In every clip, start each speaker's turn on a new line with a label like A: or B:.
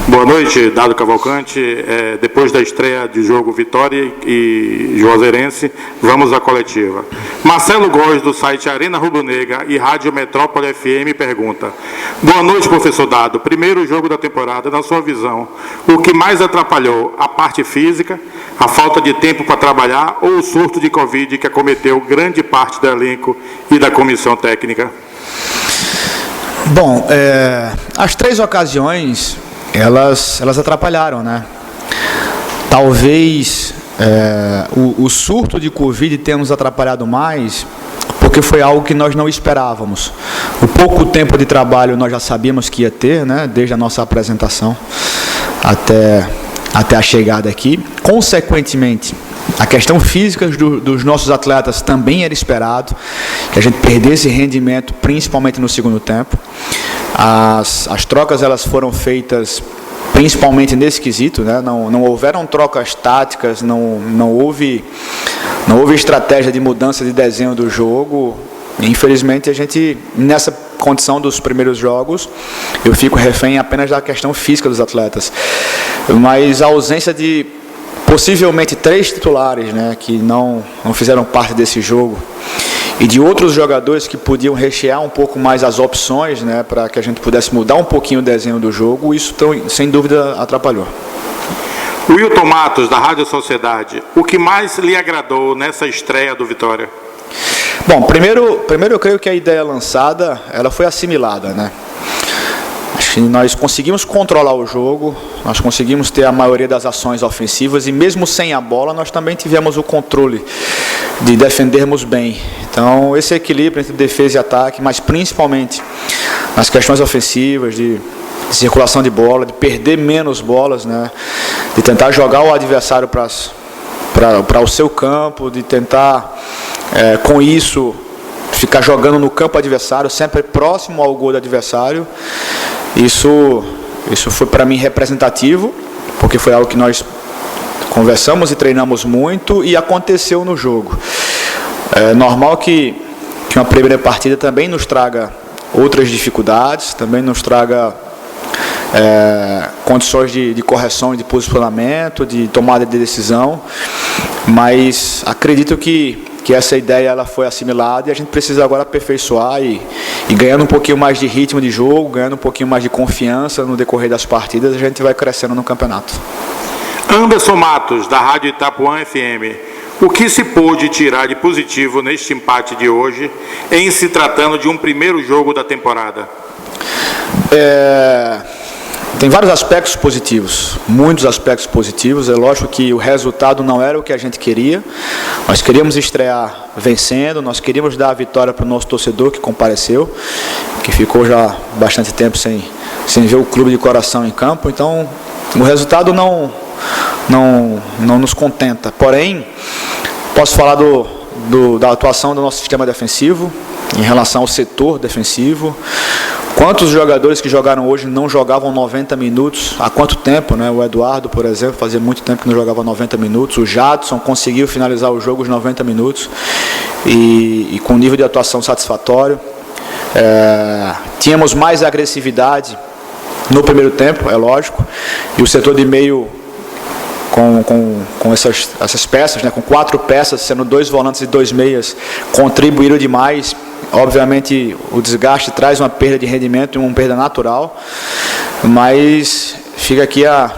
A: Boa noite, Dado Cavalcante. Depois da estreia de jogo Vitória e Juazeirense, vamos à coletiva. Marcelo Góes, do site Arena Rubro-Negra e Rádio Metrópole FM, pergunta: boa noite, professor Dado. Primeiro jogo da temporada, na sua visão, o que mais atrapalhou? A parte física, a falta de tempo para trabalhar ou o surto de Covid que acometeu grande parte do elenco e da comissão técnica?
B: Bom, as três ocasiões, elas atrapalharam, né? Talvez o surto de Covid tenha nos atrapalhado mais, porque foi algo que nós não esperávamos. O pouco tempo de trabalho nós já sabíamos que ia ter, né? Desde a nossa apresentação até a chegada aqui. Consequentemente, a questão física dos nossos atletas também era esperado, que a gente perdesse rendimento, principalmente no segundo tempo. As trocas elas foram feitas principalmente nesse quesito, né? Não houveram trocas táticas, não houve estratégia de mudança de desenho do jogo. Infelizmente, a gente, nessa condição dos primeiros jogos, eu fico refém apenas da questão física dos atletas. Mas a ausência de possivelmente 3 titulares, né, que não fizeram parte desse jogo, e de outros jogadores que podiam rechear um pouco mais as opções, né, para que a gente pudesse mudar um pouquinho o desenho do jogo, isso sem dúvida atrapalhou.
A: Wilton Matos, da Rádio Sociedade, o que mais lhe agradou nessa estreia do Vitória?
B: Bom, primeiro eu creio que a ideia lançada, ela foi assimilada, né? Acho que nós conseguimos controlar o jogo, nós conseguimos ter a maioria das ações ofensivas e mesmo sem a bola nós também tivemos o controle de defendermos bem. Então esse equilíbrio entre defesa e ataque, mas principalmente nas questões ofensivas, de circulação de bola, de perder menos bolas, né? De tentar jogar o adversário para o seu campo, de tentar com isso ficar jogando no campo adversário, sempre próximo ao gol do adversário. Isso foi para mim representativo, porque foi algo que nós conversamos e treinamos muito e aconteceu no jogo. É normal que uma primeira partida também nos traga outras dificuldades, também nos traga condições de correção e de posicionamento, de tomada de decisão, mas acredito que essa ideia ela foi assimilada e a gente precisa agora aperfeiçoar e ganhando um pouquinho mais de ritmo de jogo, ganhando um pouquinho mais de confiança no decorrer das partidas, a gente vai crescendo no campeonato.
A: Anderson Matos, da Rádio Itapuã FM, o que se pôde tirar de positivo neste empate de hoje, em se tratando de um primeiro jogo da temporada?
B: Tem vários aspectos positivos, muitos aspectos positivos. É lógico que o resultado não era o que a gente queria. Nós queríamos estrear vencendo, nós queríamos dar a vitória para o nosso torcedor que compareceu, que ficou já bastante tempo sem ver o clube de coração em campo. Então, o resultado não nos contenta. Porém, posso falar da atuação do nosso sistema defensivo, em relação ao setor defensivo. Quantos jogadores que jogaram hoje não jogavam 90 minutos? Há quanto tempo, né? O Eduardo, por exemplo, fazia muito tempo que não jogava 90 minutos. O Jadson conseguiu finalizar o jogo os 90 minutos e com nível de atuação satisfatório. Tínhamos mais agressividade no primeiro tempo, é lógico, e o setor de meio com essas peças, né? Com 4 peças, sendo 2 volantes e 2 meias, contribuíram demais. Obviamente o desgaste traz uma perda de rendimento e uma perda natural, mas fica aqui a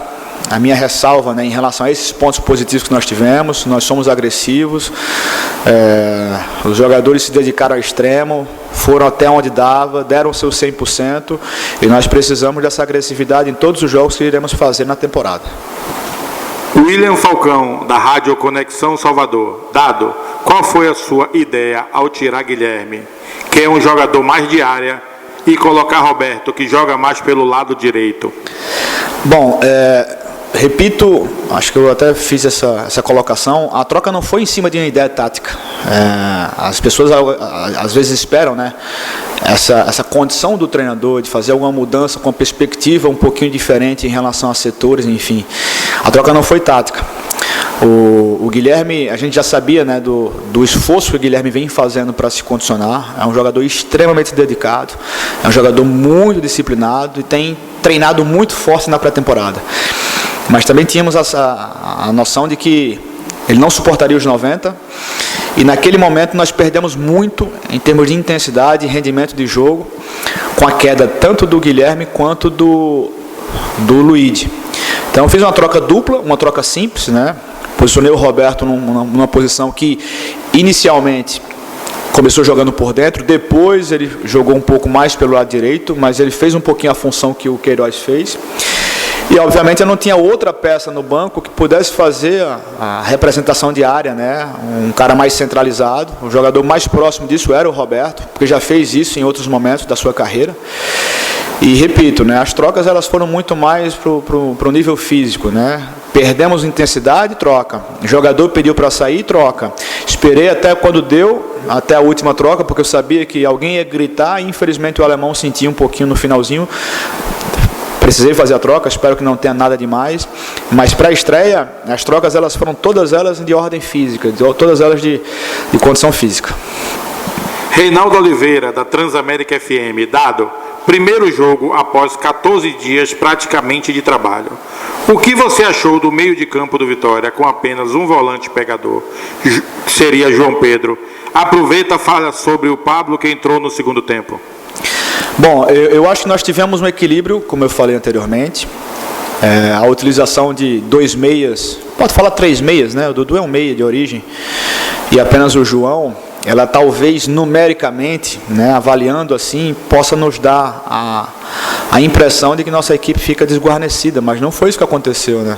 B: minha ressalva, né, em relação a esses pontos positivos que nós tivemos. Nós somos agressivos, os jogadores se dedicaram ao extremo, foram até onde dava, deram o seu 100% e nós precisamos dessa agressividade em todos os jogos que iremos fazer na temporada.
A: William Falcão, da Rádio Conexão Salvador. Dado, qual foi a sua ideia ao tirar Guilherme, que é um jogador mais de área, e colocar Roberto, que joga mais pelo lado direito?
B: Bom, repito, acho que eu até fiz essa colocação, a troca não foi em cima de uma ideia tática. As pessoas às vezes esperam, né, essa condição do treinador de fazer alguma mudança com perspectiva um pouquinho diferente em relação a setores, enfim. A troca não foi tática. O Guilherme, a gente já sabia, né, do esforço que o Guilherme vem fazendo para se condicionar. É um jogador extremamente dedicado, é um jogador muito disciplinado e tem treinado muito forte na pré-temporada. Mas também tínhamos a noção de que ele não suportaria os 90, e naquele momento nós perdemos muito em termos de intensidade e rendimento de jogo, com a queda tanto do Guilherme quanto do Luigi. Então eu fiz uma troca dupla, uma troca simples, né? Posicionei o Roberto numa posição que inicialmente começou jogando por dentro, depois ele jogou um pouco mais pelo lado direito, mas ele fez um pouquinho a função que o Queiroz fez. E obviamente eu não tinha outra peça no banco que pudesse fazer a representação diária, né? Um cara mais centralizado. O jogador mais próximo disso era o Roberto, porque já fez isso em outros momentos da sua carreira. E repito, né? As trocas elas foram muito mais pro nível físico, né? Perdemos intensidade, troca. O jogador pediu para sair, troca. Esperei até quando deu, até a última troca, porque eu sabia que alguém ia gritar, e infelizmente o alemão sentia um pouquinho no finalzinho. Precisei fazer a troca, espero que não tenha nada demais, mas para a estreia, as trocas elas foram todas elas de ordem física, todas elas de condição física.
A: Reinaldo Oliveira, da Transamérica FM, dado, primeiro jogo após 14 dias praticamente de trabalho. O que você achou do meio de campo do Vitória com apenas um volante pegador? Seria João Pedro. Aproveita e fala sobre o Pablo que entrou no segundo tempo.
B: Bom, eu acho que nós tivemos um equilíbrio, como eu falei anteriormente. A utilização de 2 meias, pode falar 3 meias, né? O Dudu é um meia de origem, e apenas o João, ela talvez numericamente, né, avaliando assim, possa nos dar a impressão de que nossa equipe fica desguarnecida, mas não foi isso que aconteceu, né?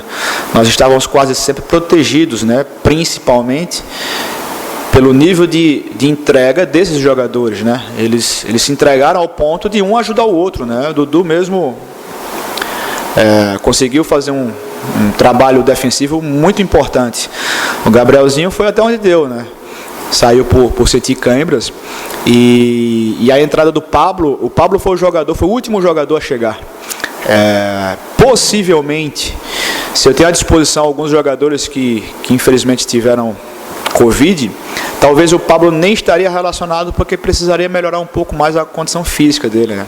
B: Nós estávamos quase sempre protegidos, né? Principalmente pelo nível de entrega desses jogadores, né? Eles se entregaram ao ponto de um ajudar o outro, né? O Dudu mesmo conseguiu fazer um trabalho defensivo muito importante. O Gabrielzinho foi até onde deu, né? Saiu por sentir câimbras, e a entrada do Pablo, o Pablo foi o último jogador a chegar. Possivelmente, se eu tenho à disposição alguns jogadores que infelizmente tiveram Covid, talvez o Pablo nem estaria relacionado, porque precisaria melhorar um pouco mais a condição física dele, né?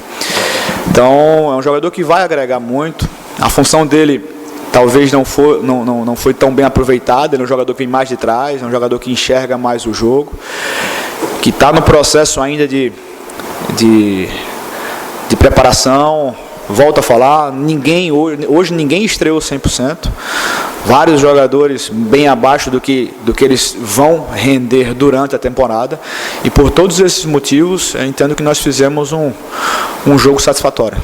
B: Então, é um jogador que vai agregar muito. A função dele talvez não foi tão bem aproveitada. Ele é um jogador que vem mais de trás, é um jogador que enxerga mais o jogo, que está no processo ainda de preparação. Volto a falar, hoje ninguém estreou 100%. Vários jogadores bem abaixo do que eles vão render durante a temporada. E por todos esses motivos, eu entendo que nós fizemos um jogo satisfatório.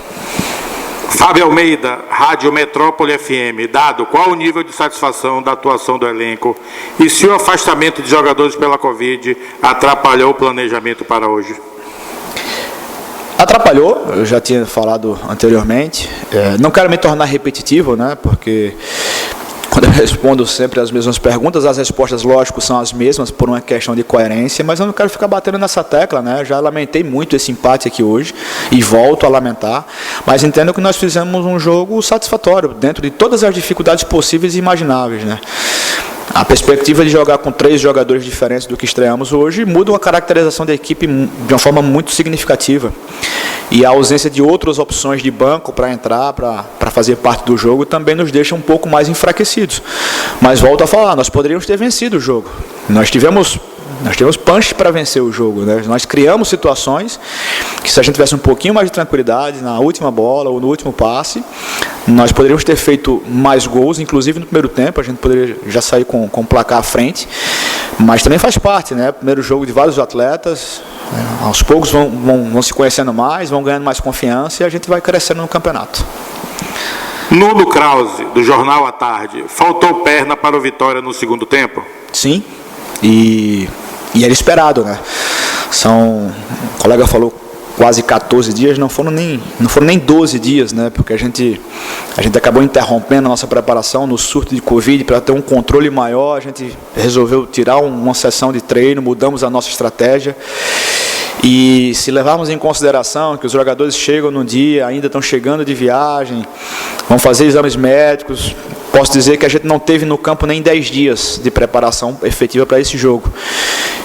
A: Fábio Almeida, Rádio Metrópole FM, dado, qual o nível de satisfação da atuação do elenco e se o afastamento de jogadores pela Covid atrapalhou o planejamento para hoje?
B: Atrapalhou, eu já tinha falado anteriormente. Não quero me tornar repetitivo, né? Porque quando eu respondo sempre as mesmas perguntas, as respostas, lógico, são as mesmas por uma questão de coerência, mas eu não quero ficar batendo nessa tecla, né? Eu já lamentei muito esse empate aqui hoje e volto a lamentar, mas entendo que nós fizemos um jogo satisfatório, dentro de todas as dificuldades possíveis e imagináveis, né? A perspectiva de jogar com 3 jogadores diferentes do que estreamos hoje muda a caracterização da equipe de uma forma muito significativa. E a ausência de outras opções de banco para entrar, para fazer parte do jogo, também nos deixa um pouco mais enfraquecidos. Mas volto a falar, nós poderíamos ter vencido o jogo. Nós tivemos punch para vencer o jogo, né? Nós criamos situações que, se a gente tivesse um pouquinho mais de tranquilidade na última bola ou no último passe, nós poderíamos ter feito mais gols, inclusive no primeiro tempo. A gente poderia já sair com o placar à frente, mas também faz parte, né? Primeiro jogo de vários atletas, aos poucos vão se conhecendo mais, vão ganhando mais confiança, e a gente vai crescendo no campeonato.
A: Nuno Krause, do Jornal à Tarde, faltou perna para o Vitória no segundo tempo?
B: Sim, e era esperado, né? O colega falou quase 14 dias, não foram nem 12 dias, né? Porque a gente acabou interrompendo a nossa preparação no surto de Covid para ter um controle maior. A gente resolveu tirar uma sessão de treino, mudamos a nossa estratégia. E se levarmos em consideração que os jogadores chegam no dia, ainda estão chegando de viagem, vão fazer exames médicos, posso dizer que a gente não teve no campo nem 10 dias de preparação efetiva para esse jogo.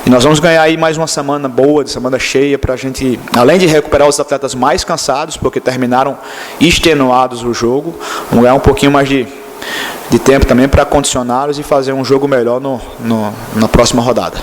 B: E nós vamos ganhar aí mais uma semana boa, de semana cheia, para a gente, além de recuperar os atletas mais cansados, porque terminaram extenuados o jogo, vamos ganhar um pouquinho mais de tempo também para condicioná-los e fazer um jogo melhor na próxima rodada.